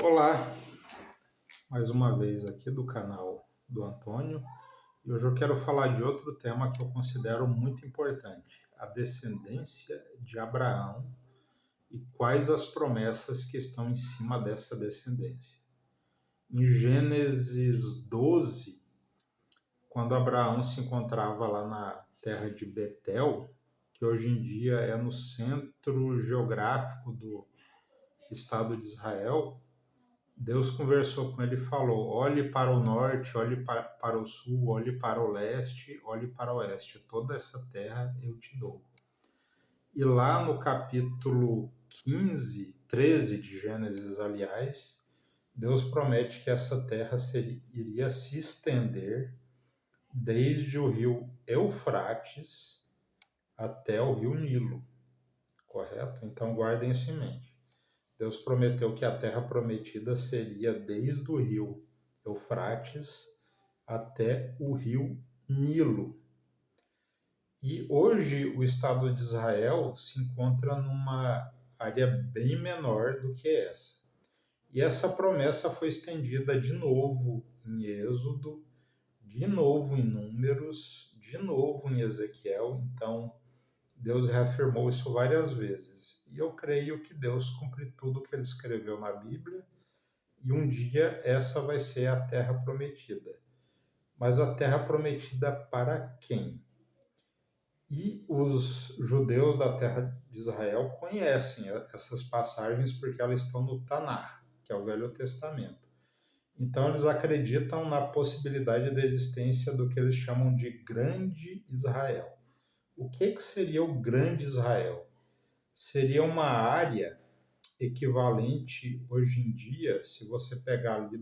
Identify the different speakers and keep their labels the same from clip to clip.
Speaker 1: Olá, mais uma vez aqui do canal do Antônio, e hoje eu quero falar de outro tema que eu considero muito importante: a descendência de Abraão e quais as promessas que estão em cima dessa descendência. Em Gênesis 12, quando Abraão se encontrava lá na terra de Betel, que hoje em dia é no centro geográfico do Estado de Israel, Deus conversou com ele e falou: olhe para o norte, olhe para o sul, olhe para o leste, olhe para o oeste. Toda essa terra eu te dou. E lá no capítulo 15, 13 de Gênesis, aliás, Deus promete que essa terra iria se estender desde o rio Eufrates até o rio Nilo, correto? Então guardem isso em mente. Deus prometeu que a terra prometida seria desde o rio Eufrates até o rio Nilo. E hoje o Estado de Israel se encontra numa área bem menor do que essa. E essa promessa foi estendida de novo em Êxodo, de novo em Números, de novo em Ezequiel. Então, Deus reafirmou isso várias vezes. E eu creio que Deus cumpre tudo o que ele escreveu na Bíblia, e um dia essa vai ser a terra prometida. Mas a terra prometida para quem? E os judeus da terra de Israel conhecem essas passagens porque elas estão no Tanar, que é o Velho Testamento. Então eles acreditam na possibilidade da existência do que eles chamam de Grande Israel. O que seria o Grande Israel? Seria uma área equivalente hoje em dia, se você pegar ali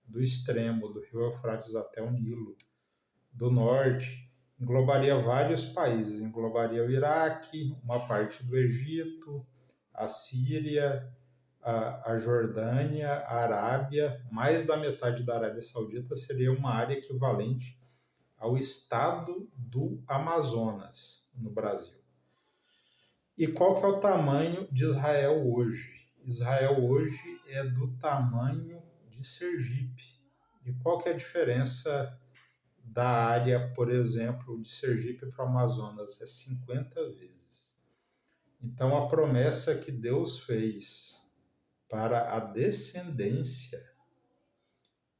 Speaker 1: do extremo do rio Eufrates até o Nilo, do norte, englobaria vários países, englobaria o Iraque, uma parte do Egito, a Síria, a Jordânia, a Arábia, mais da metade da Arábia Saudita seria uma área equivalente ao estado do Amazonas, no Brasil. E qual que é o tamanho de Israel hoje? Israel hoje é do tamanho de Sergipe. E qual que é a diferença da área, por exemplo, de Sergipe para o Amazonas? É 50 vezes. Então a promessa que Deus fez para a descendência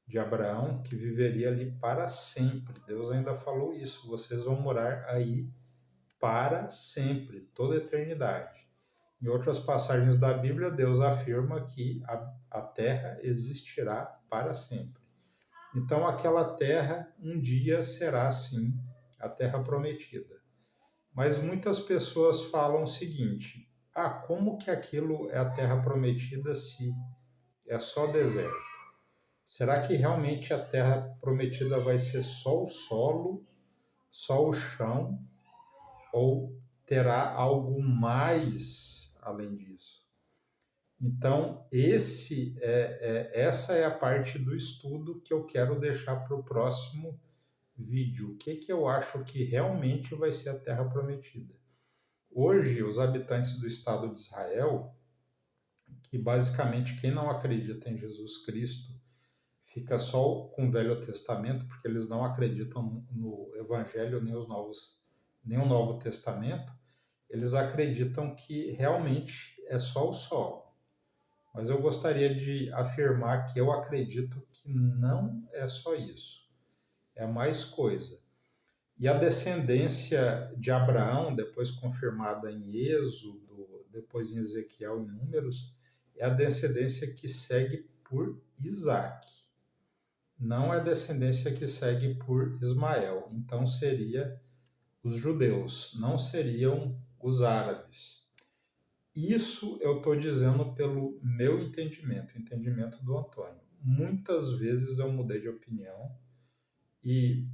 Speaker 1: de Abraão, que viveria ali para sempre. Deus ainda falou isso: vocês vão morar aí para sempre, toda a eternidade. Em outras passagens da Bíblia, Deus afirma que a terra existirá para sempre. Então, aquela terra um dia será, sim, a terra prometida. Mas muitas pessoas falam o seguinte: como que aquilo é a terra prometida se é só deserto? Será que realmente a terra prometida vai ser só o solo, só o chão, ou terá algo mais além disso? Então, essa é a parte do estudo que eu quero deixar para o próximo vídeo. O que eu acho que realmente vai ser a Terra Prometida? Hoje, os habitantes do Estado de Israel, que basicamente quem não acredita em Jesus Cristo fica só com o Velho Testamento, porque eles não acreditam no Evangelho nem o Novo Testamento, eles acreditam que realmente é só o solo. Mas eu gostaria de afirmar que eu acredito que não é só isso. É mais coisa. E a descendência de Abraão, depois confirmada em Êxodo, depois em Ezequiel, em Números, é a descendência que segue por Isaac. Não é a descendência que segue por Ismael. Então seria os judeus, não seriam os árabes. Isso eu estou dizendo pelo meu entendimento, entendimento do Antônio. Muitas vezes eu mudei de opinião e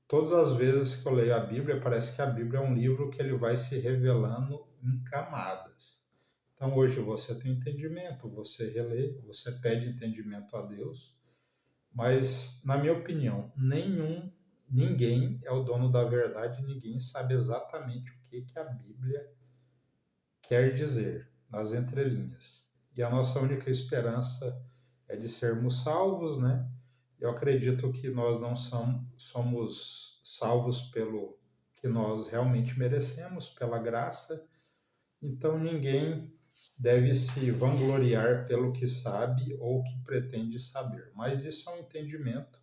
Speaker 1: todas as vezes que eu leio a Bíblia, parece que a Bíblia é um livro que ele vai se revelando em camadas. Então hoje você tem entendimento, você relê, você pede entendimento a Deus, mas na minha opinião, ninguém é o dono da verdade, ninguém sabe exatamente o que a Bíblia quer dizer nas entrelinhas. e a nossa única esperança é de sermos salvos, né? Eu acredito que nós não somos salvos pelo que nós realmente merecemos, pela graça, então ninguém deve se vangloriar pelo que sabe ou que pretende saber. Mas isso é um entendimento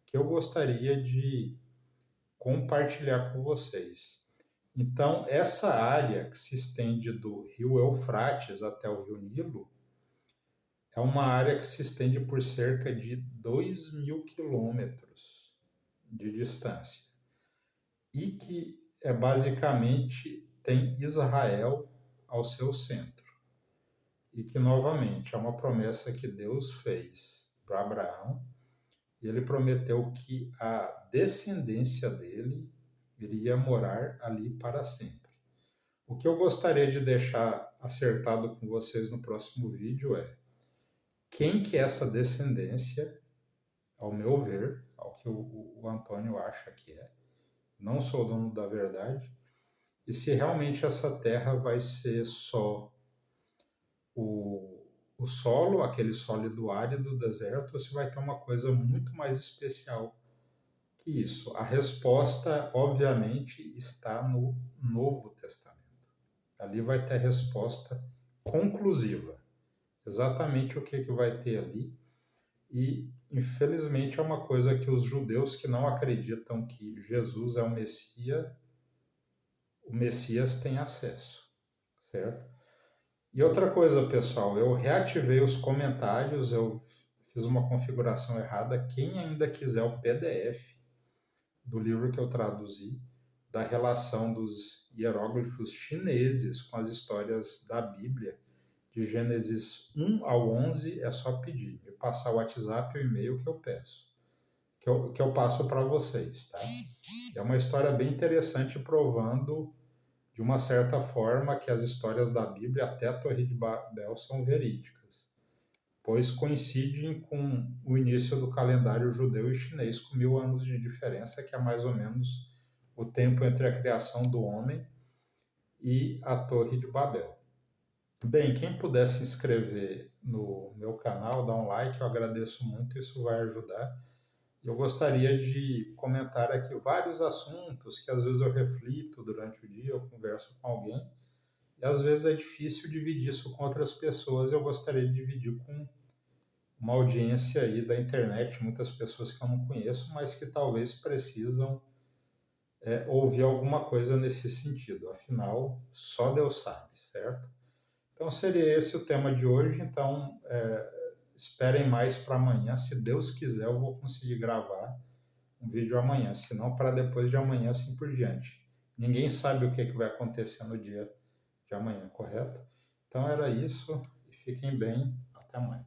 Speaker 1: que eu gostaria de compartilhar com vocês. Então, essa área que se estende do rio Eufrates até o rio Nilo é uma área que se estende por cerca de 2.000 quilômetros de distância e que basicamente tem Israel ao seu centro. E que, novamente, é uma promessa que Deus fez para Abraão, e ele prometeu que a descendência dele iria morar ali para sempre. O que eu gostaria de deixar acertado com vocês no próximo vídeo é quem que é essa descendência, ao meu ver, ao que o Antônio acha que é. Não sou dono da verdade. E se realmente essa terra vai ser só o solo, aquele sólido árido do deserto, ou se vai ter uma coisa muito mais especial que isso. A resposta, obviamente, está no Novo Testamento. Ali vai ter a resposta conclusiva. Exatamente o que vai ter ali. E, infelizmente, é uma coisa que os judeus que não acreditam que Jesus é o Messias têm acesso, certo? E outra coisa, pessoal, eu reativei os comentários, eu fiz uma configuração errada. Quem ainda quiser o PDF do livro que eu traduzi, da relação dos hieróglifos chineses com as histórias da Bíblia, de Gênesis 1 ao 11, é só pedir. Me passar o WhatsApp e o e-mail que eu peço, que eu passo para vocês, tá? É uma história bem interessante, provando de uma certa forma que as histórias da Bíblia até a Torre de Babel são verídicas, pois coincidem com o início do calendário judeu e chinês, com 1.000 anos de diferença, que é mais ou menos o tempo entre a criação do homem e a Torre de Babel. Bem, quem puder se inscrever no meu canal, dar um like, eu agradeço muito, isso vai ajudar. Eu gostaria de comentar aqui vários assuntos que às vezes eu reflito durante o dia, eu converso com alguém, e às vezes é difícil dividir isso com outras pessoas. Eu gostaria de dividir com uma audiência aí da internet, muitas pessoas que eu não conheço, mas que talvez precisam ouvir alguma coisa nesse sentido. Afinal, só Deus sabe, certo? Então seria esse o tema de hoje. Então esperem mais para amanhã. Se Deus quiser, eu vou conseguir gravar um vídeo amanhã, se não para depois de amanhã, assim por diante. Ninguém sabe o que vai acontecer no dia de amanhã, correto? Então era isso, e fiquem bem, até mais.